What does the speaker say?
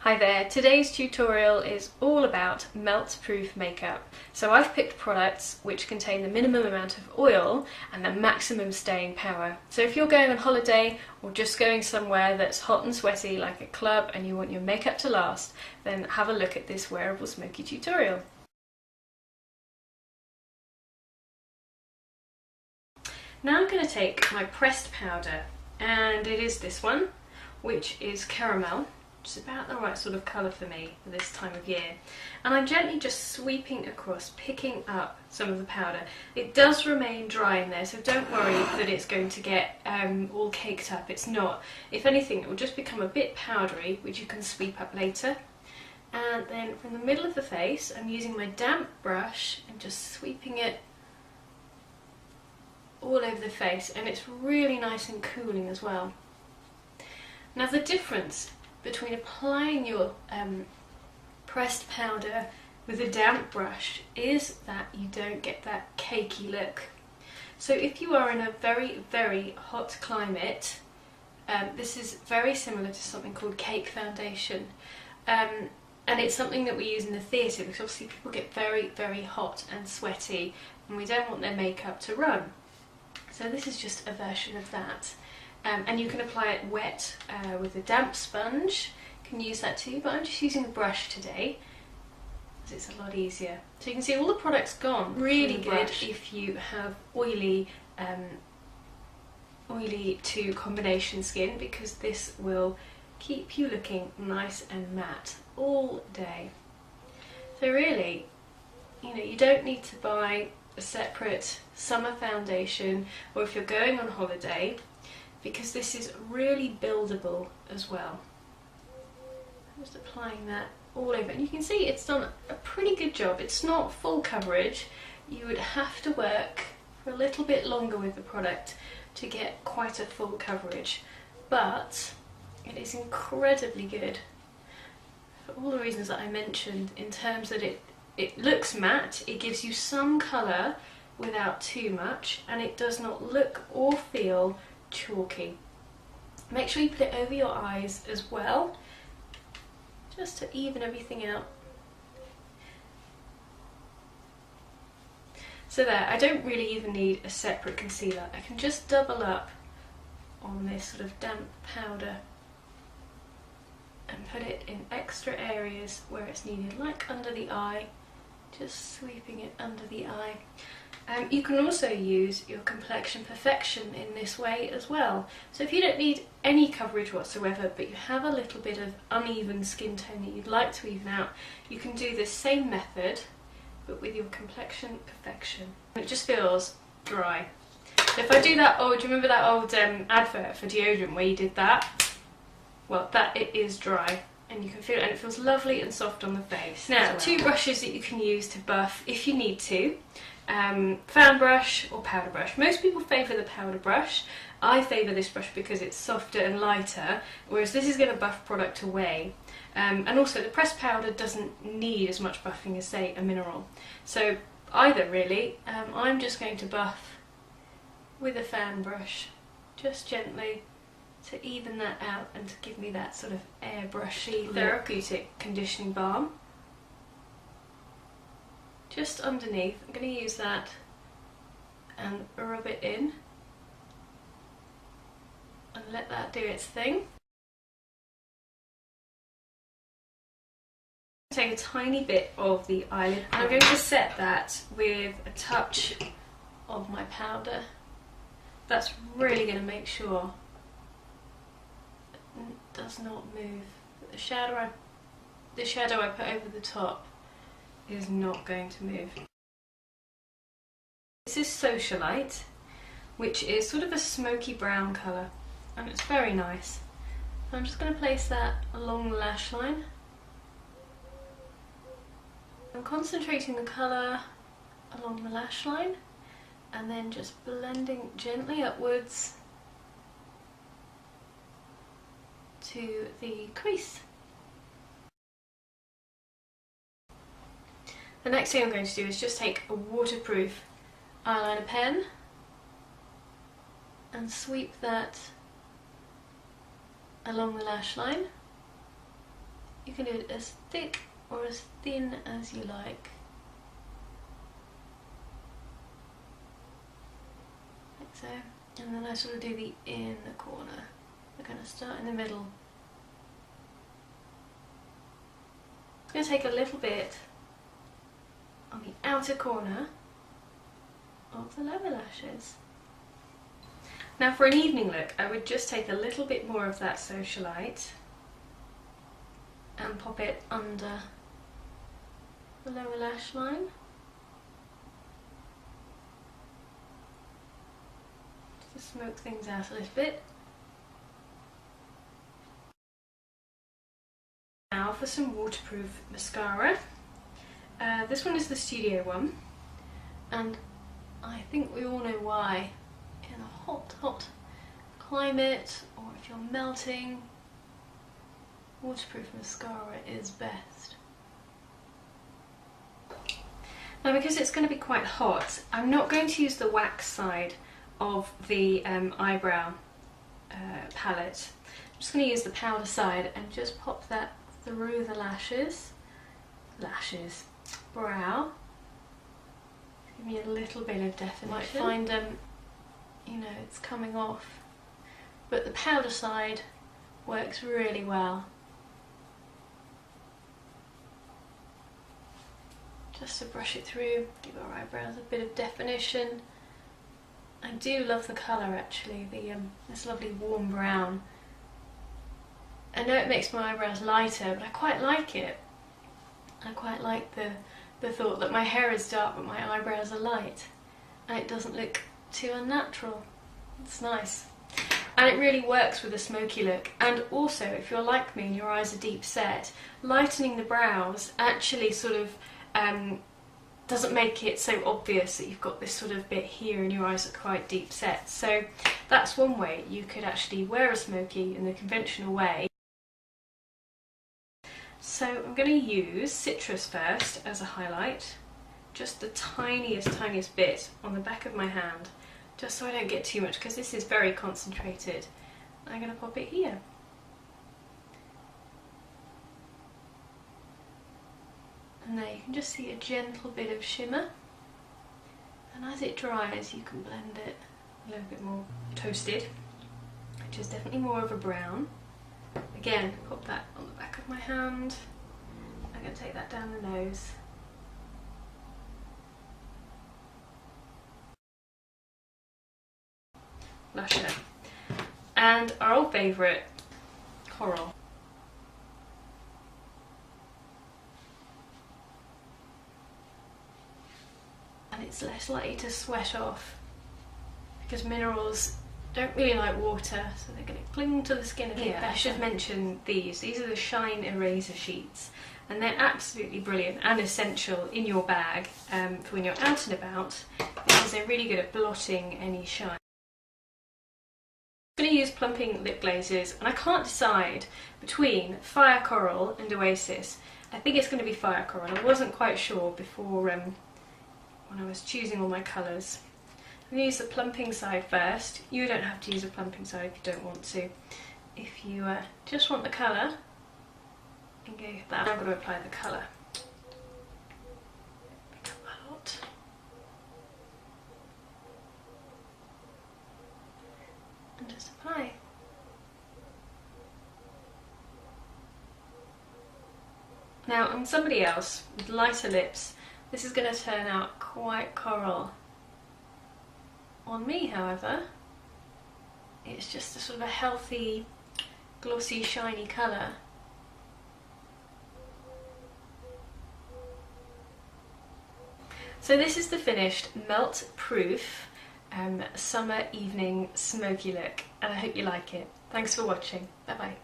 Hi there, today's tutorial is all about melt-proof makeup. So I've picked products which contain the minimum amount of oil and the maximum staying power. So if you're going on holiday or just going somewhere that's hot and sweaty like a club and you want your makeup to last, then have a look at this wearable smoky tutorial. Now I'm going to take my pressed powder, and it is this one, which is caramel. It's about the right sort of colour for me for this time of year. And I'm gently just sweeping across, picking up some of the powder. It does remain dry in there, so don't worry that it's going to get all caked up. It's not. If anything, it will just become a bit powdery, which you can sweep up later. And then from the middle of the face, I'm using my damp brush and just sweeping it all over the face, and it's really nice and cooling as well. Now the difference between applying your pressed powder with a damp brush is that you don't get that cakey look. So if you are in a very, very hot climate, this is very similar to something called cake foundation. And it's something that we use in the theatre because obviously people get very, very hot and sweaty and we don't want their makeup to run. So this is just a version of that. And you can apply it wet with a damp sponge. You can use that too, but I'm just using a brush today because it's a lot easier. So you can see all the product's gone. Really good if you have oily to combination skin, because this will keep you looking nice and matte all day. So really, you don't need to buy a separate summer foundation, or if you're going on holiday, because this is really buildable as well. I'm just applying that all over, and you can see it's done a pretty good job. It's not full coverage. You would have to work for a little bit longer with the product to get quite a full coverage, but it is incredibly good for all the reasons that I mentioned, in terms that it looks matte, it gives you some colour without too much, and it does not look or feel chalky. Make sure you put it over your eyes as well, just to even everything out. So there, I don't really even need a separate concealer. I can just double up on this sort of damp powder and put it in extra areas where it's needed, like under the eye, just sweeping it under the eye. You can also use your Complexion Perfection in this way as well. So if you don't need any coverage whatsoever, but you have a little bit of uneven skin tone that you'd like to even out, you can do this same method, but with your Complexion Perfection. It just feels dry. So if I do that, do you remember that old advert for deodorant where you did that? Well, it is dry, and you can feel it, and it feels lovely and soft on the face. Now, two brushes that you can use to buff if you need to. Fan brush or powder brush. Most people favour the powder brush. I favour this brush because it's softer and lighter, whereas this is going to buff product away. And also the pressed powder doesn't need as much buffing as, say, a mineral. So either really. I'm just going to buff with a fan brush, just gently, to even that out and to give me that sort of airbrushy therapeutic conditioning balm. Just underneath, I'm going to use that and rub it in and let that do its thing. Take a tiny bit of the eyelid and I'm going to set that with a touch of my powder. That's really going to make sure it does not move. The shadow I put over the top is not going to move. This is Socialite, which is sort of a smoky brown colour, and it's very nice. I'm just going to place that along the lash line. I'm concentrating the colour along the lash line and then just blending gently upwards to the crease. The next thing I'm going to do is just take a waterproof eyeliner pen and sweep that along the lash line. You can do it as thick or as thin as you like. Like so. And then I sort of do the inner corner. We're going to start in the middle. I'm going to take a little bit on the outer corner of the lower lashes. Now for an evening look, I would just take a little bit more of that Socialite and pop it under the lower lash line. Just to smoke things out a little bit. Now for some waterproof mascara. This one is the Studio one, and I think we all know why. In a hot climate, or if you're melting, waterproof mascara is best. Now because it's going to be quite hot, I'm not going to use the wax side of the eyebrow palette. I'm just going to use the powder side and just pop that through the brow. Give me a little bit of definition. You might find you know, it's coming off, but the powder side works really well. Just to brush it through, give our eyebrows a bit of definition. I do love the colour actually, this lovely warm brown. I know it makes my eyebrows lighter, but I quite like it. I quite like the thought that my hair is dark but my eyebrows are light, and it doesn't look too unnatural. It's nice. And it really works with a smoky look. And also, if you're like me and your eyes are deep set, lightening the brows actually sort of doesn't make it so obvious that you've got this sort of bit here and your eyes are quite deep set. So that's one way you could actually wear a smoky in the conventional way. So I'm going to use Citrus first as a highlight, just the tiniest bit on the back of my hand, just so I don't get too much, because this is very concentrated. I'm going to pop it here. And there you can just see a gentle bit of shimmer, and as it dries you can blend it a little bit more toasted, which is definitely more of a brown. Again, pop that on the back of my hand. I'm going to take that down the nose. Blusher. And our old favourite, Coral. And it's less likely to sweat off because minerals don't really like water, so they're going to cling to the skin a bit better. I should mention these. These are the Shine Eraser Sheets, and they're absolutely brilliant and essential in your bag for when you're out and about, because they're really good at blotting any shine. I'm going to use plumping lip glazes, and I can't decide between Fire Coral and Oasis. I think it's going to be Fire Coral. I wasn't quite sure before when I was choosing all my colours. I'm going to use the plumping side first. You don't have to use a plumping side if you don't want to. If you just want the colour, and go with that. I'm going to apply the colour. Pick up a lot. And just apply. Now on somebody else with lighter lips, this is going to turn out quite coral. On me, however, it's just a sort of a healthy, glossy, shiny colour. So this is the finished melt proof summer evening smoky look, and I hope you like it. Thanks for watching. Bye bye.